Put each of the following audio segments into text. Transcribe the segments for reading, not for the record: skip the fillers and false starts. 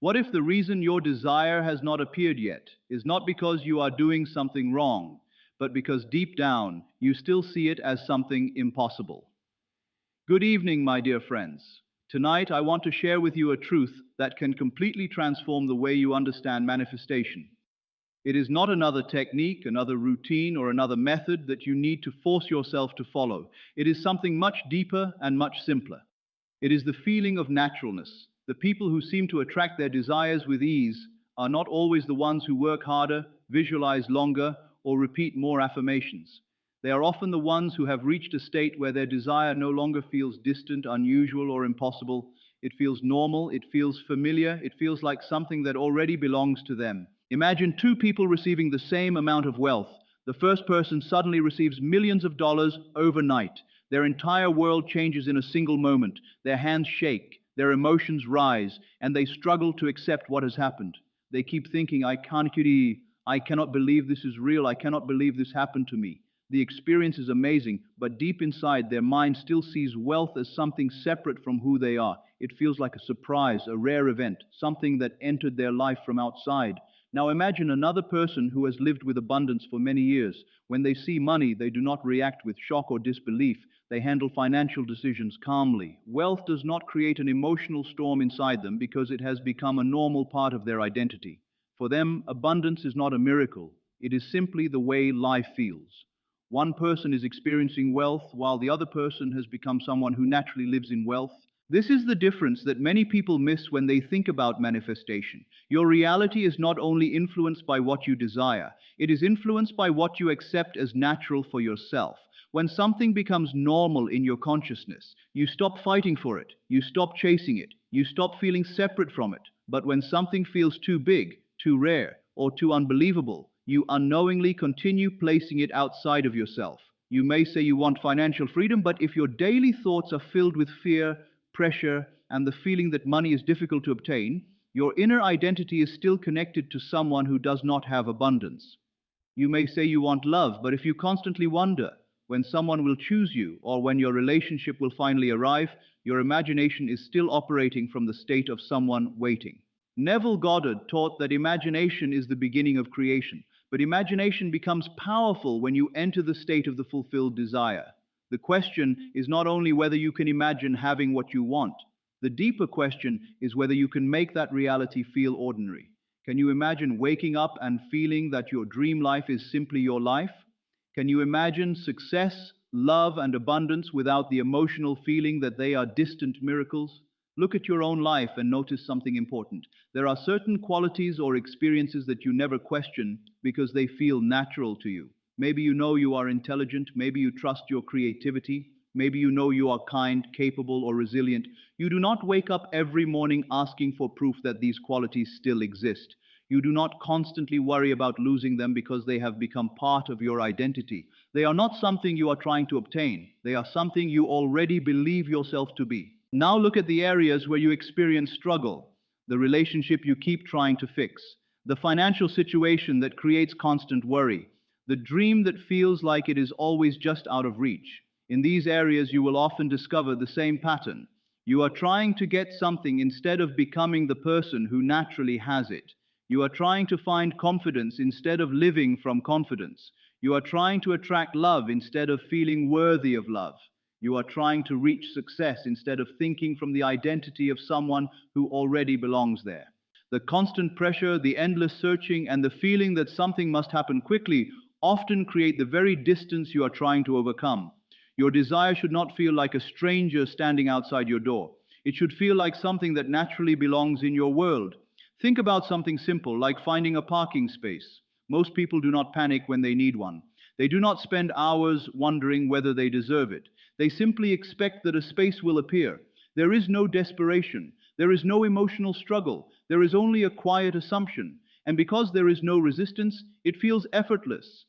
What if the reason your desire has not appeared yet is not because you are doing something wrong, but because deep down you still see it as something impossible? Good evening, my dear friends. Tonight I want to share with you a truth that can completely transform the way you understand manifestation. It is not another technique, another routine, or another method that you need to force yourself to follow. It is something much deeper and much simpler. It is the feeling of naturalness. The people who seem to attract their desires with ease are not always the ones who work harder, visualize longer, or repeat more affirmations. They are often the ones who have reached a state where their desire no longer feels distant, unusual, or impossible. It feels normal, it feels familiar, it feels like something that already belongs to them. Imagine two people receiving the same amount of wealth. The first person suddenly receives millions of dollars overnight. Their entire world changes in a single moment. Their hands shake, their emotions rise, and they struggle to accept what has happened. They keep thinking, I cannot believe this is real. I cannot believe this happened to me. The experience is amazing, but deep inside, their mind still sees wealth as something separate from who they are. It feels like a surprise, a rare event, something that entered their life from outside. Now imagine another person who has lived with abundance for many years. When they see money, they do not react with shock or disbelief. They handle financial decisions calmly. Wealth does not create an emotional storm inside them because it has become a normal part of their identity. For them, abundance is not a miracle. It is simply the way life feels. One person is experiencing wealth while the other person has become someone who naturally lives in wealth. This is the difference that many people miss when they think about manifestation. Your reality is not only influenced by what you desire, it is influenced by what you accept as natural for yourself. When something becomes normal in your consciousness, you stop fighting for it, you stop chasing it, you stop feeling separate from it. But when something feels too big, too rare, or too unbelievable, you unknowingly continue placing it outside of yourself. You may say you want financial freedom, but if your daily thoughts are filled with fear, pressure, and the feeling that money is difficult to obtain, your inner identity is still connected to someone who does not have abundance. You may say you want love, but if you constantly wonder when someone will choose you or when your relationship will finally arrive, your imagination is still operating from the state of someone waiting. Neville Goddard taught that imagination is the beginning of creation, but imagination becomes powerful when you enter the state of the fulfilled desire. The question is not only whether you can imagine having what you want. The deeper question is whether you can make that reality feel ordinary. Can you imagine waking up and feeling that your dream life is simply your life? Can you imagine success, love, and abundance without the emotional feeling that they are distant miracles? Look at your own life and notice something important. There are certain qualities or experiences that you never question because they feel natural to you. Maybe you know you are intelligent, maybe you trust your creativity, maybe you know you are kind, capable, or resilient. You do not wake up every morning asking for proof that these qualities still exist. You do not constantly worry about losing them because they have become part of your identity. They are not something you are trying to obtain. They are something you already believe yourself to be. Now look at the areas where you experience struggle, the relationship you keep trying to fix, the financial situation that creates constant worry, the dream that feels like it is always just out of reach. In these areas, you will often discover the same pattern. You are trying to get something instead of becoming the person who naturally has it. You are trying to find confidence instead of living from confidence. You are trying to attract love instead of feeling worthy of love. You are trying to reach success instead of thinking from the identity of someone who already belongs there. The constant pressure, the endless searching, and the feeling that something must happen quickly often create the very distance you are trying to overcome. Your desire should not feel like a stranger standing outside your door. It should feel like something that naturally belongs in your world. Think about something simple like finding a parking space. Most people do not panic when they need one. They do not spend hours wondering whether they deserve it. They simply expect that a space will appear. There is no desperation. There is no emotional struggle. There is only a quiet assumption. And because there is no resistance, it feels effortless.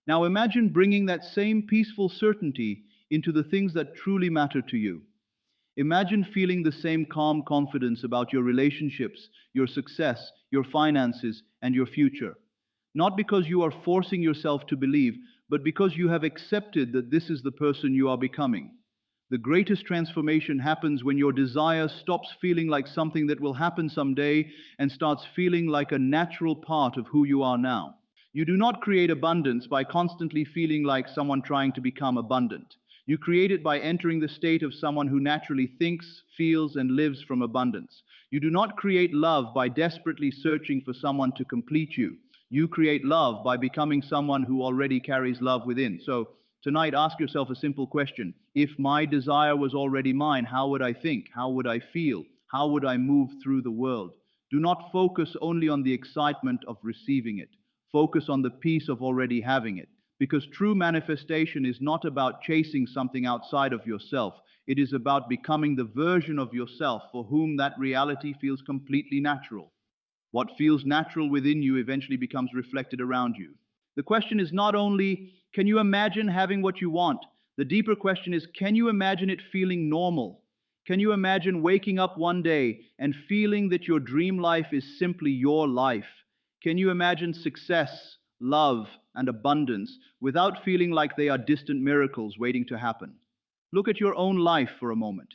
Now imagine bringing that same peaceful certainty into the things that truly matter to you. Imagine feeling the same calm confidence about your relationships, your success, your finances, and your future. Not because you are forcing yourself to believe, but because you have accepted that this is the person you are becoming. The greatest transformation happens when your desire stops feeling like something that will happen someday and starts feeling like a natural part of who you are now. You do not create abundance by constantly feeling like someone trying to become abundant. You create it by entering the state of someone who naturally thinks, feels, and lives from abundance. You do not create love by desperately searching for someone to complete you. You create love by becoming someone who already carries love within. So, tonight, ask yourself a simple question. If my desire was already mine, how would I think? How would I feel? How would I move through the world? Do not focus only on the excitement of receiving it. Focus on the peace of already having it. Because true manifestation is not about chasing something outside of yourself. It is about becoming the version of yourself for whom that reality feels completely natural. What feels natural within you eventually becomes reflected around you. The question is not only, can you imagine having what you want? The deeper question is, can you imagine it feeling normal? Can you imagine waking up one day and feeling that your dream life is simply your life? Can you imagine success, love, and abundance without feeling like they are distant miracles waiting to happen? Look at your own life for a moment.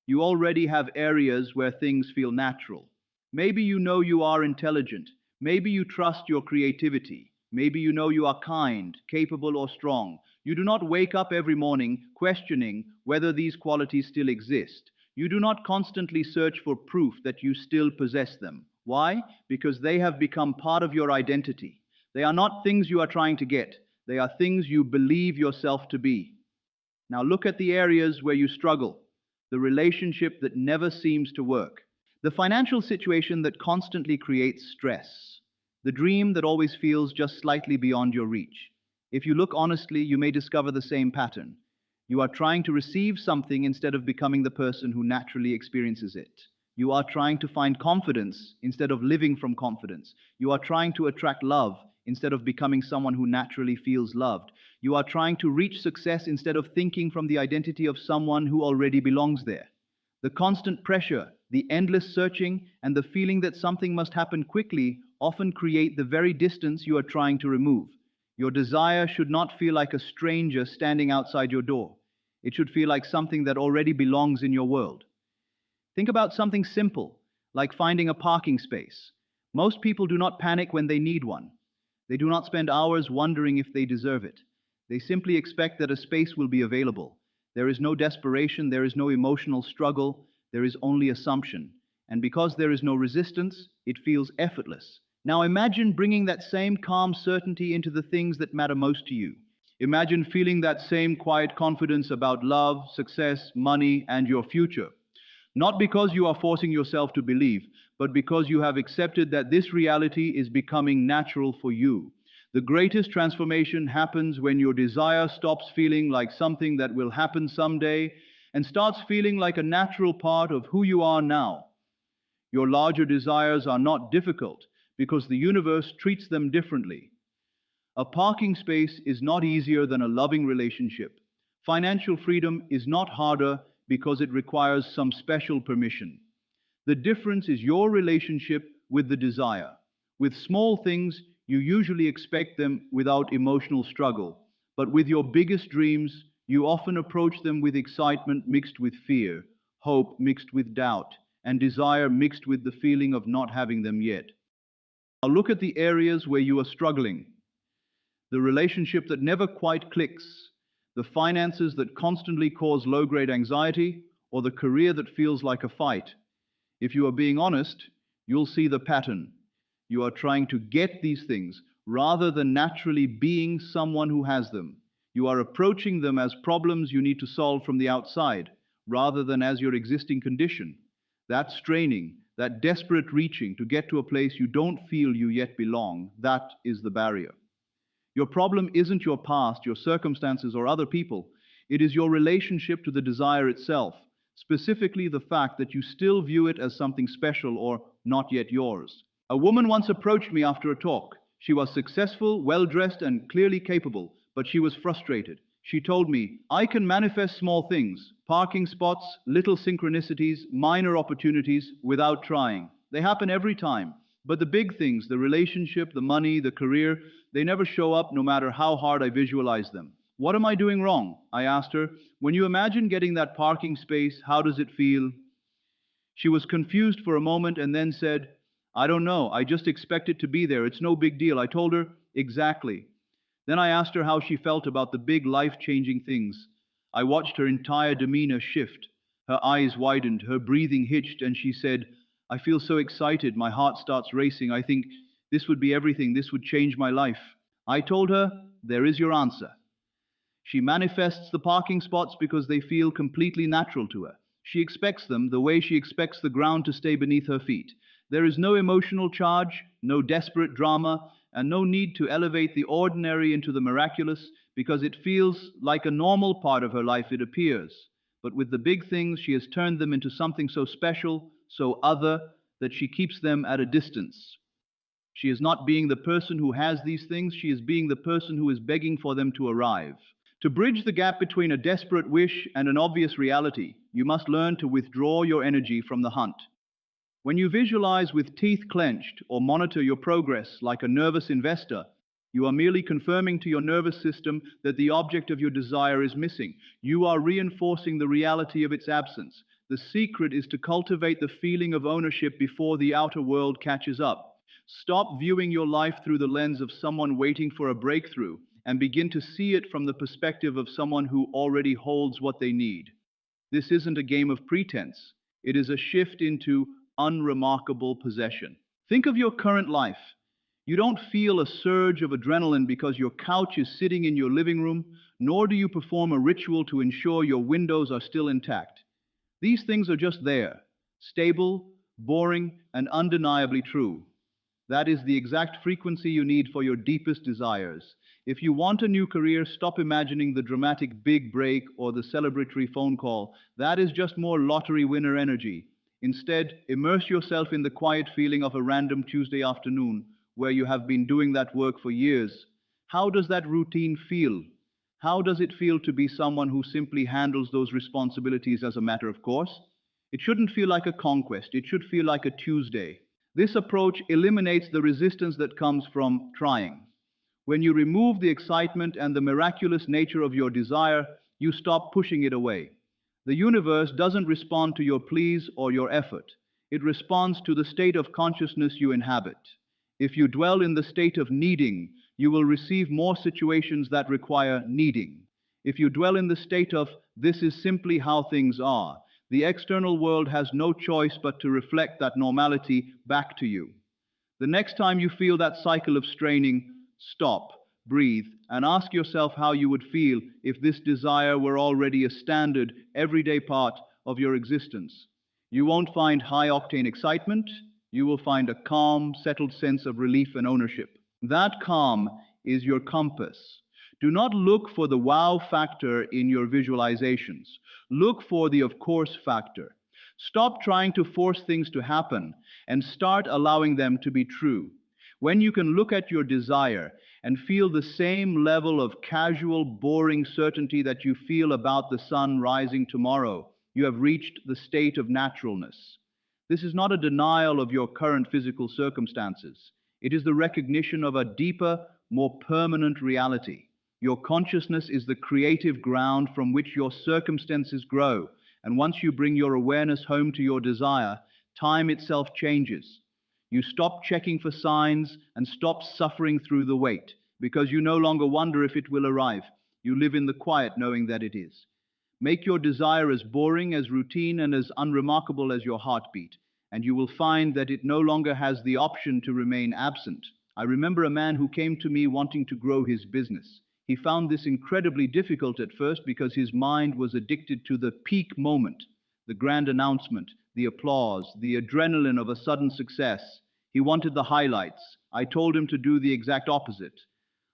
You already have areas where things feel natural. Maybe you know you are intelligent. Maybe you trust your creativity. Maybe you know you are kind, capable, or strong. You do not wake up every morning questioning whether these qualities still exist. You do not constantly search for proof that you still possess them. Why? Because they have become part of your identity. They are not things you are trying to get. They are things you believe yourself to be. Now look at the areas where you struggle, the relationship that never seems to work, the financial situation that constantly creates stress, the dream that always feels just slightly beyond your reach. If you look honestly, you may discover the same pattern. You are trying to receive something instead of becoming the person who naturally experiences it. You are trying to find confidence instead of living from confidence. You are trying to attract love instead of becoming someone who naturally feels loved. You are trying to reach success instead of thinking from the identity of someone who already belongs there. The constant pressure, the endless searching, and the feeling that something must happen quickly often create the very distance you are trying to remove. Your desire should not feel like a stranger standing outside your door. It should feel like something that already belongs in your world. Think about something simple, like finding a parking space. Most people do not panic when they need one. They do not spend hours wondering if they deserve it. They simply expect that a space will be available. There is no desperation, there is no emotional struggle, there is only assumption. And because there is no resistance, it feels effortless. Now imagine bringing that same calm certainty into the things that matter most to you. Imagine feeling that same quiet confidence about love, success, money, and your future. Not because you are forcing yourself to believe, but because you have accepted that this reality is becoming natural for you. The greatest transformation happens when your desire stops feeling like something that will happen someday and starts feeling like a natural part of who you are now. Your larger desires are not difficult because the universe treats them differently. A parking space is not easier than a loving relationship. Financial freedom is not harder because it requires some special permission. The difference is your relationship with the desire. With small things, you usually expect them without emotional struggle. But with your biggest dreams, you often approach them with excitement mixed with fear, hope mixed with doubt, and desire mixed with the feeling of not having them yet. Now look at the areas where you are struggling. The relationship that never quite clicks, the finances that constantly cause low-grade anxiety, or the career that feels like a fight. If you are being honest, you'll see the pattern. You are trying to get these things rather than naturally being someone who has them. You are approaching them as problems you need to solve from the outside rather than as your existing condition. That straining, that desperate reaching to get to a place you don't feel you yet belong, that is the barrier. Your problem isn't your past, your circumstances, or other people. It is your relationship to the desire itself, specifically the fact that you still view it as something special or not yet yours. A woman once approached me after a talk. She was successful, well-dressed, and clearly capable, but she was frustrated. She told me, I can manifest small things, parking spots, little synchronicities, minor opportunities, without trying. They happen every time. But the big things, the relationship, the money, the career, they never show up no matter how hard I visualize them. What am I doing wrong? I asked her. When you imagine getting that parking space, how does it feel? She was confused for a moment and then said, I don't know. I just expect it to be there. It's no big deal. I told her, exactly. Then I asked her how she felt about the big life changing things. I watched her entire demeanor shift. Her eyes widened, her breathing hitched, and she said, I feel so excited. My heart starts racing. I think this would be everything. This would change my life. I told her, there is your answer. She manifests the parking spots because they feel completely natural to her. She expects them the way she expects the ground to stay beneath her feet. There is no emotional charge, no desperate drama, and no need to elevate the ordinary into the miraculous because it feels like a normal part of her life it appears. But with the big things, she has turned them into something so special, so other, that she keeps them at a distance. She is not being the person who has these things, she is being the person who is begging for them to arrive. To bridge the gap between a desperate wish and an obvious reality, you must learn to withdraw your energy from the hunt. When you visualize with teeth clenched or monitor your progress like a nervous investor, you are merely confirming to your nervous system that the object of your desire is missing. You are reinforcing the reality of its absence. The secret is to cultivate the feeling of ownership before the outer world catches up. Stop viewing your life through the lens of someone waiting for a breakthrough and begin to see it from the perspective of someone who already holds what they need. This isn't a game of pretense. It is a shift into unremarkable possession. Think of your current life. You don't feel a surge of adrenaline because your couch is sitting in your living room, nor do you perform a ritual to ensure your windows are still intact. These things are just there, stable, boring, and undeniably true. That is the exact frequency you need for your deepest desires. If you want a new career, stop imagining the dramatic big break or the celebratory phone call. That is just more lottery winner energy. Instead, immerse yourself in the quiet feeling of a random Tuesday afternoon where you have been doing that work for years. How does that routine feel? How does it feel to be someone who simply handles those responsibilities as a matter of course? It shouldn't feel like a conquest, it should feel like a Tuesday. This approach eliminates the resistance that comes from trying. When you remove the excitement and the miraculous nature of your desire, you stop pushing it away. The universe doesn't respond to your pleas or your effort. It responds to the state of consciousness you inhabit. If you dwell in the state of needing, you will receive more situations that require needing. If you dwell in the state of this is simply how things are, the external world has no choice but to reflect that normality back to you. The next time you feel that cycle of straining, stop, breathe, and ask yourself how you would feel if this desire were already a standard, everyday part of your existence. You won't find high octane excitement, you will find a calm, settled sense of relief and ownership. That calm is your compass. Do not look for the wow factor in your visualizations. Look for the of course factor. Stop trying to force things to happen and start allowing them to be true. When you can look at your desire and feel the same level of casual, boring certainty that you feel about the sun rising tomorrow, you have reached the state of naturalness. This is not a denial of your current physical circumstances. It is the recognition of a deeper, more permanent reality. Your consciousness is the creative ground from which your circumstances grow, and once you bring your awareness home to your desire, time itself changes. You stop checking for signs and stop suffering through the wait, because you no longer wonder if it will arrive. You live in the quiet knowing that it is. Make your desire as boring, as routine, and as unremarkable as your heartbeat, and you will find that it no longer has the option to remain absent. I remember a man who came to me wanting to grow his business. He found this incredibly difficult at first because his mind was addicted to the peak moment, the grand announcement, the applause, the adrenaline of a sudden success. He wanted the highlights. I told him to do the exact opposite.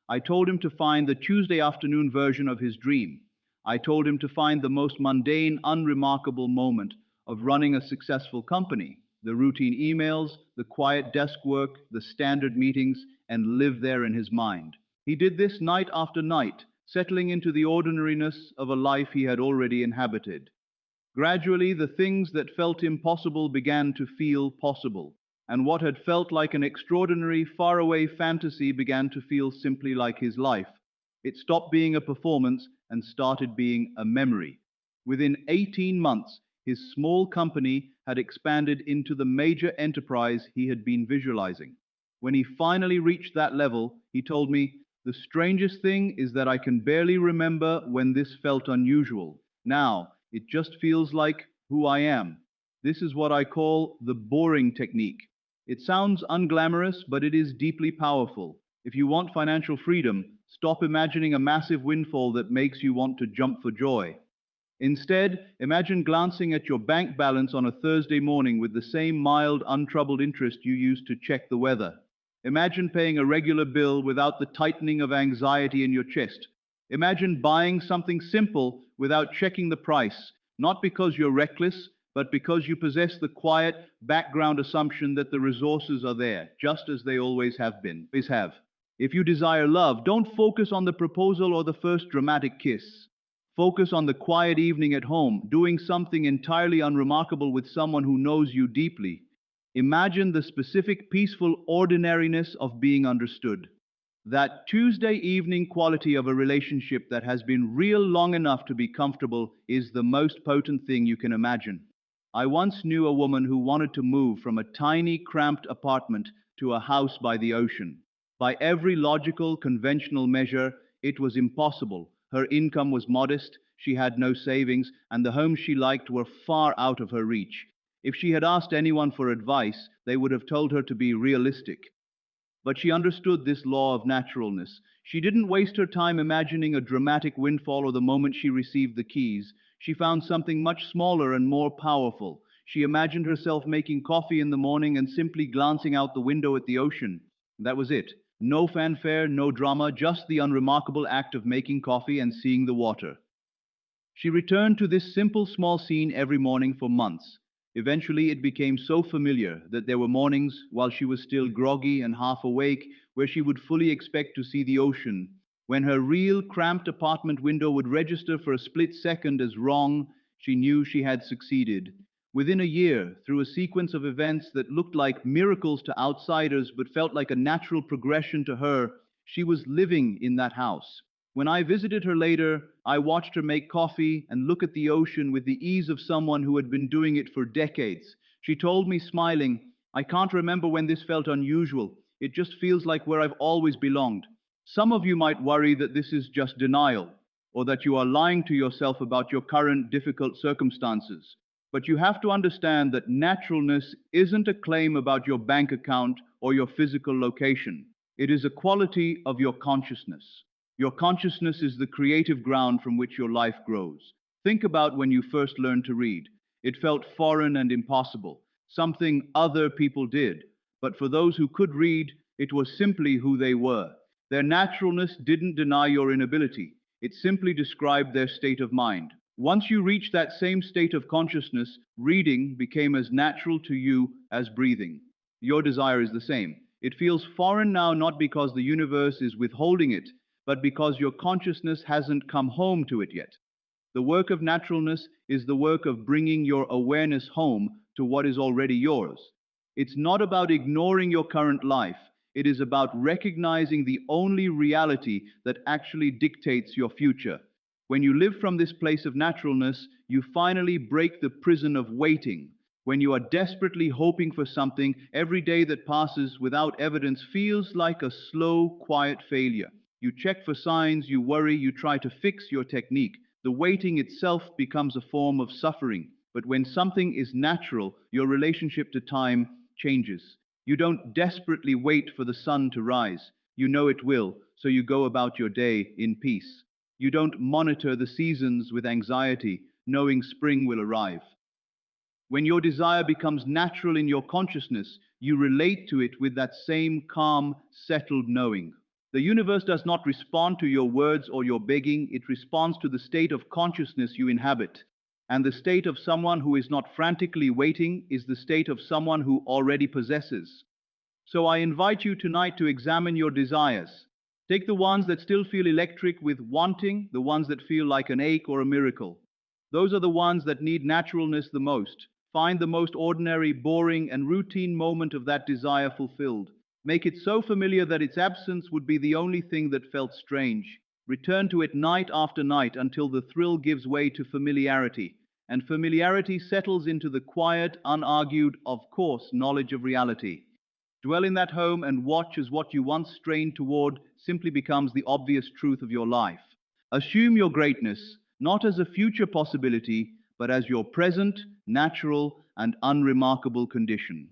I told him to find the Tuesday afternoon version of his dream. I told him to find the most mundane, unremarkable moment of running a successful company, the routine emails, the quiet desk work, the standard meetings, and live there in his mind. He did this night after night, settling into the ordinariness of a life he had already inhabited. Gradually, the things that felt impossible began to feel possible, and what had felt like an extraordinary, faraway fantasy began to feel simply like his life. It stopped being a performance and started being a memory. Within 18 months, his small company had expanded into the major enterprise he had been visualizing. When he finally reached that level, he told me, "The strangest thing is that I can barely remember when this felt unusual. Now, it just feels like who I am." This is what I call the boring technique. It sounds unglamorous, but it is deeply powerful. If you want financial freedom, stop imagining a massive windfall that makes you want to jump for joy. Instead, imagine glancing at your bank balance on a Thursday morning with the same mild, untroubled interest you use to check the weather. Imagine paying a regular bill without the tightening of anxiety in your chest. Imagine buying something simple without checking the price, not because you're reckless, but because you possess the quiet background assumption that the resources are there, just as they always have been. Always have. If you desire love, don't focus on the proposal or the first dramatic kiss. Focus on the quiet evening at home, doing something entirely unremarkable with someone who knows you deeply. Imagine the specific, peaceful ordinariness of being understood. That Tuesday evening quality of a relationship that has been real long enough to be comfortable is the most potent thing you can imagine. I once knew a woman who wanted to move from a tiny, cramped apartment to a house by the ocean. By every logical, conventional measure, it was impossible. Her income was modest, she had no savings, and the homes she liked were far out of her reach. If she had asked anyone for advice, they would have told her to be realistic. But she understood this law of naturalness. She didn't waste her time imagining a dramatic windfall or the moment she received the keys. She found something much smaller and more powerful. She imagined herself making coffee in the morning and simply glancing out the window at the ocean. That was it. No fanfare, no drama, just the unremarkable act of making coffee and seeing the water. She returned to this simple small scene every morning for months. Eventually, it became so familiar that there were mornings, while she was still groggy and half awake, where she would fully expect to see the ocean. When her real, cramped apartment window would register for a split second as wrong, she knew she had succeeded. Within a year, through a sequence of events that looked like miracles to outsiders but felt like a natural progression to her, she was living in that house. When I visited her later, I watched her make coffee and look at the ocean with the ease of someone who had been doing it for decades. She told me, smiling, "I can't remember when this felt unusual. It just feels like where I've always belonged." Some of you might worry that this is just denial, or that you are lying to yourself about your current difficult circumstances. But you have to understand that naturalness isn't a claim about your bank account or your physical location. It is a quality of your consciousness. Your consciousness is the creative ground from which your life grows. Think about when you first learned to read. It felt foreign and impossible, something other people did. But for those who could read, it was simply who they were. Their naturalness didn't deny your inability, it simply described their state of mind. Once you reached that same state of consciousness, reading became as natural to you as breathing. Your desire is the same. It feels foreign now not because the universe is withholding it, but because your consciousness hasn't come home to it yet. The work of naturalness is the work of bringing your awareness home to what is already yours. It's not about ignoring your current life. It is about recognizing the only reality that actually dictates your future. When you live from this place of naturalness, you finally break the prison of waiting. When you are desperately hoping for something, every day that passes without evidence feels like a slow, quiet failure. You check for signs, you worry, you try to fix your technique. The waiting itself becomes a form of suffering. But when something is natural, your relationship to time changes. You don't desperately wait for the sun to rise. You know it will, so you go about your day in peace. You don't monitor the seasons with anxiety, knowing spring will arrive. When your desire becomes natural in your consciousness, you relate to it with that same calm, settled knowing. The universe does not respond to your words or your begging, it responds to the state of consciousness you inhabit. And the state of someone who is not frantically waiting is the state of someone who already possesses. So I invite you tonight to examine your desires. Take the ones that still feel electric with wanting, the ones that feel like an ache or a miracle. Those are the ones that need naturalness the most. Find the most ordinary, boring, and routine moment of that desire fulfilled. Make it so familiar that its absence would be the only thing that felt strange. Return to it night after night until the thrill gives way to familiarity, and familiarity settles into the quiet, unargued, of course, knowledge of reality. Dwell in that home and watch as what you once strained toward simply becomes the obvious truth of your life. Assume your greatness, not as a future possibility, but as your present, natural, and unremarkable condition.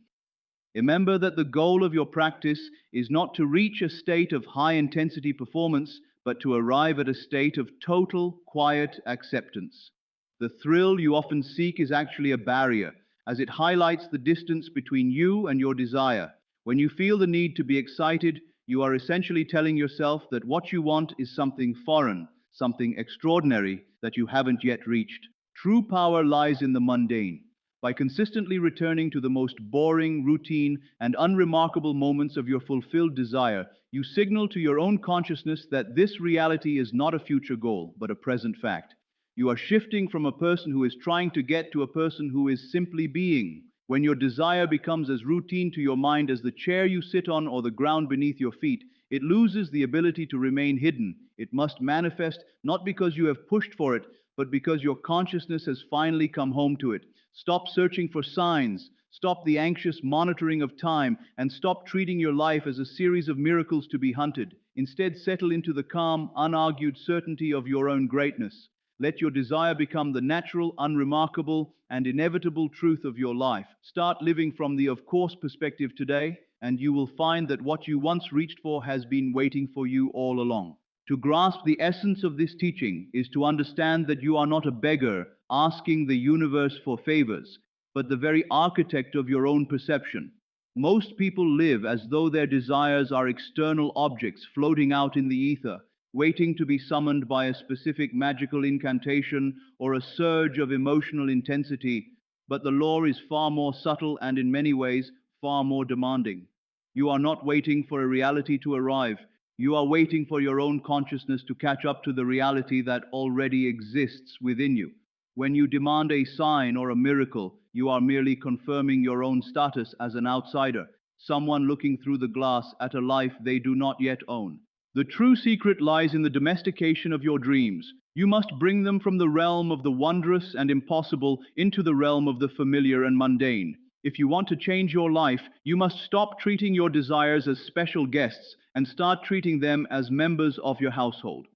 Remember that the goal of your practice is not to reach a state of high intensity performance, but to arrive at a state of total, quiet acceptance. The thrill you often seek is actually a barrier, as it highlights the distance between you and your desire. When you feel the need to be excited, you are essentially telling yourself that what you want is something foreign, something extraordinary that you haven't yet reached. True power lies in the mundane. By consistently returning to the most boring, routine, and unremarkable moments of your fulfilled desire, you signal to your own consciousness that this reality is not a future goal, but a present fact. You are shifting from a person who is trying to get to a person who is simply being. When your desire becomes as routine to your mind as the chair you sit on or the ground beneath your feet, it loses the ability to remain hidden. It must manifest not because you have pushed for it, but because your consciousness has finally come home to it. Stop searching for signs, stop the anxious monitoring of time, and stop treating your life as a series of miracles to be hunted. Instead, settle into the calm, unargued certainty of your own greatness. Let your desire become the natural, unremarkable, and inevitable truth of your life. Start living from the of course perspective today, and you will find that what you once reached for has been waiting for you all along. To grasp the essence of this teaching is to understand that you are not a beggar asking the universe for favors, but the very architect of your own perception. Most people live as though their desires are external objects floating out in the ether, waiting to be summoned by a specific magical incantation or a surge of emotional intensity, but the law is far more subtle and in many ways far more demanding. You are not waiting for a reality to arrive. You are waiting for your own consciousness to catch up to the reality that already exists within you. When you demand a sign or a miracle, you are merely confirming your own status as an outsider, someone looking through the glass at a life they do not yet own. The true secret lies in the domestication of your dreams. You must bring them from the realm of the wondrous and impossible into the realm of the familiar and mundane. If you want to change your life, you must stop treating your desires as special guests and start treating them as members of your household.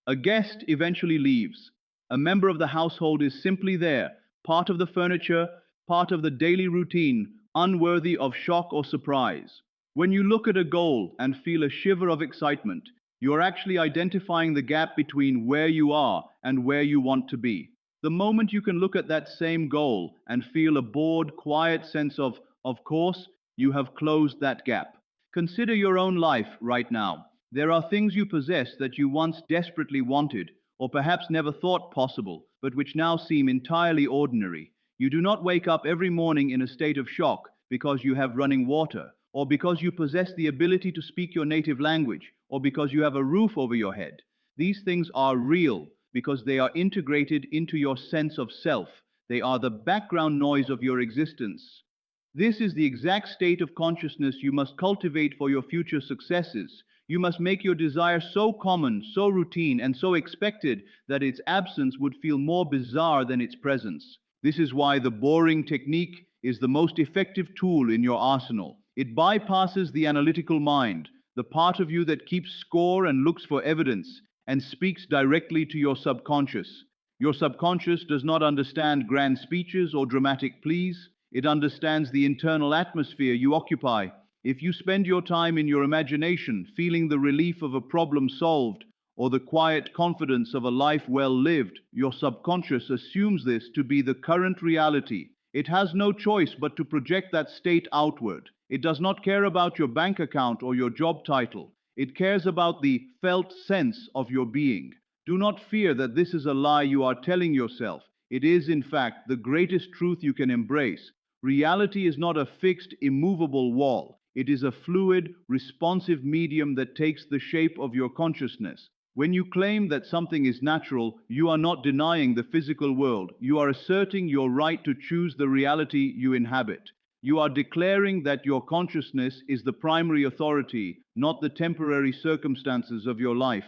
A guest eventually leaves. A member of the household is simply there, part of the furniture, part of the daily routine, unworthy of shock or surprise. When you look at a goal and feel a shiver of excitement, you are actually identifying the gap between where you are and where you want to be. The moment you can look at that same goal and feel a bored, quiet sense of course, you have closed that gap. Consider your own life right now. There are things you possess that you once desperately wanted, or perhaps never thought possible, but which now seem entirely ordinary. You do not wake up every morning in a state of shock because you have running water, or because you possess the ability to speak your native language, or because you have a roof over your head. These things are real because they are integrated into your sense of self. They are the background noise of your existence. This is the exact state of consciousness you must cultivate for your future successes. You must make your desire so common, so routine, and so expected that its absence would feel more bizarre than its presence. This is why the boring technique is the most effective tool in your arsenal. It bypasses the analytical mind, the part of you that keeps score and looks for evidence, and speaks directly to your subconscious. Your subconscious does not understand grand speeches or dramatic pleas. It understands the internal atmosphere you occupy. If you spend your time in your imagination, feeling the relief of a problem solved, or the quiet confidence of a life well lived, your subconscious assumes this to be the current reality. It has no choice but to project that state outward. It does not care about your bank account or your job title. It cares about the felt sense of your being. Do not fear that this is a lie you are telling yourself. It is, in fact, the greatest truth you can embrace. Reality is not a fixed, immovable wall. It is a fluid, responsive medium that takes the shape of your consciousness. When you claim that something is natural, you are not denying the physical world. You are asserting your right to choose the reality you inhabit. You are declaring that your consciousness is the primary authority, not the temporary circumstances of your life.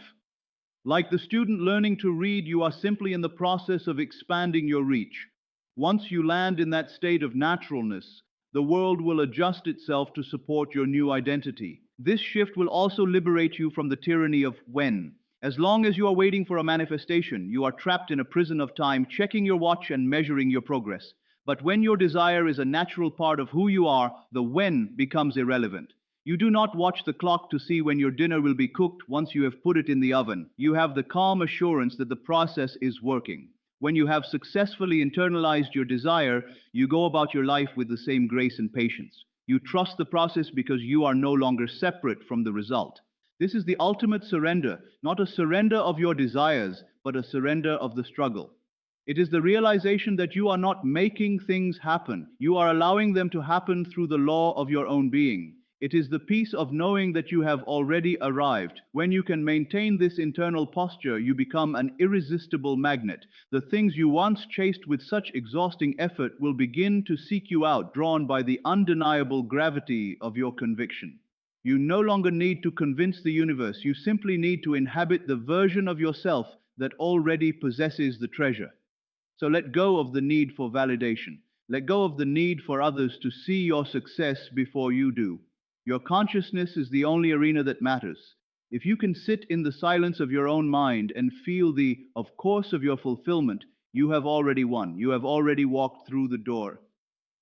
Like the student learning to read, you are simply in the process of expanding your reach. Once you land in that state of naturalness, the world will adjust itself to support your new identity. This shift will also liberate you from the tyranny of when. As long as you are waiting for a manifestation, you are trapped in a prison of time, checking your watch and measuring your progress. But when your desire is a natural part of who you are, the when becomes irrelevant. You do not watch the clock to see when your dinner will be cooked once you have put it in the oven. You have the calm assurance that the process is working. When you have successfully internalized your desire, you go about your life with the same grace and patience. You trust the process because you are no longer separate from the result. This is the ultimate surrender, not a surrender of your desires, but a surrender of the struggle. It is the realization that you are not making things happen. You are allowing them to happen through the law of your own being. It is the peace of knowing that you have already arrived. When you can maintain this internal posture, you become an irresistible magnet. The things you once chased with such exhausting effort will begin to seek you out, drawn by the undeniable gravity of your conviction. You no longer need to convince the universe. You simply need to inhabit the version of yourself that already possesses the treasure. So let go of the need for validation. Let go of the need for others to see your success before you do. Your consciousness is the only arena that matters. If you can sit in the silence of your own mind and feel the of course of your fulfillment, you have already won. You have already walked through the door.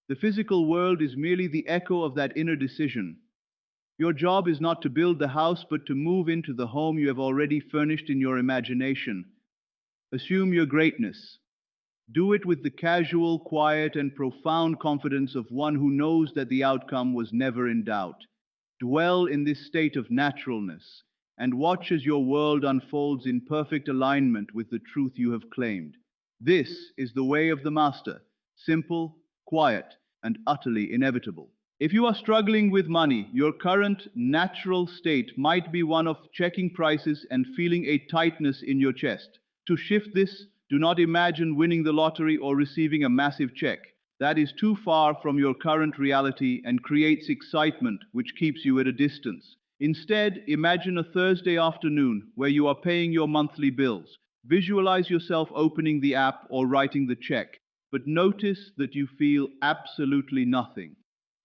The physical world is merely the echo of that inner decision. Your job is not to build the house, but to move into the home you have already furnished in your imagination. Assume your greatness. Do it with the casual, quiet, and profound confidence of one who knows that the outcome was never in doubt. Dwell in this state of naturalness and watch as your world unfolds in perfect alignment with the truth you have claimed. This is the way of the master, simple, quiet, and utterly inevitable. If you are struggling with money, your current natural state might be one of checking prices and feeling a tightness in your chest. To shift this, do not imagine winning the lottery or receiving a massive check. That is too far from your current reality and creates excitement which keeps you at a distance. Instead, imagine a Thursday afternoon where you are paying your monthly bills. Visualize yourself opening the app or writing the check, but notice that you feel absolutely nothing.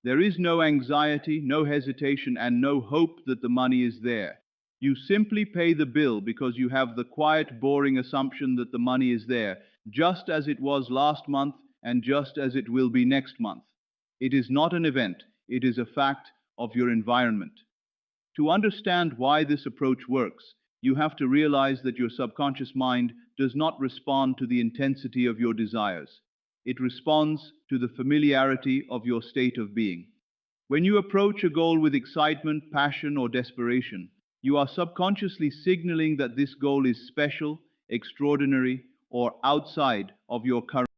There is no anxiety, no hesitation, and no hope that the money is there. You simply pay the bill because you have the quiet, boring assumption that the money is there, just as it was last month and just as it will be next month. It is not an event, it is a fact of your environment. To understand why this approach works, you have to realize that your subconscious mind does not respond to the intensity of your desires. It responds to the familiarity of your state of being. When you approach a goal with excitement, passion, or desperation, you are subconsciously signaling that this goal is special, extraordinary, or outside of your current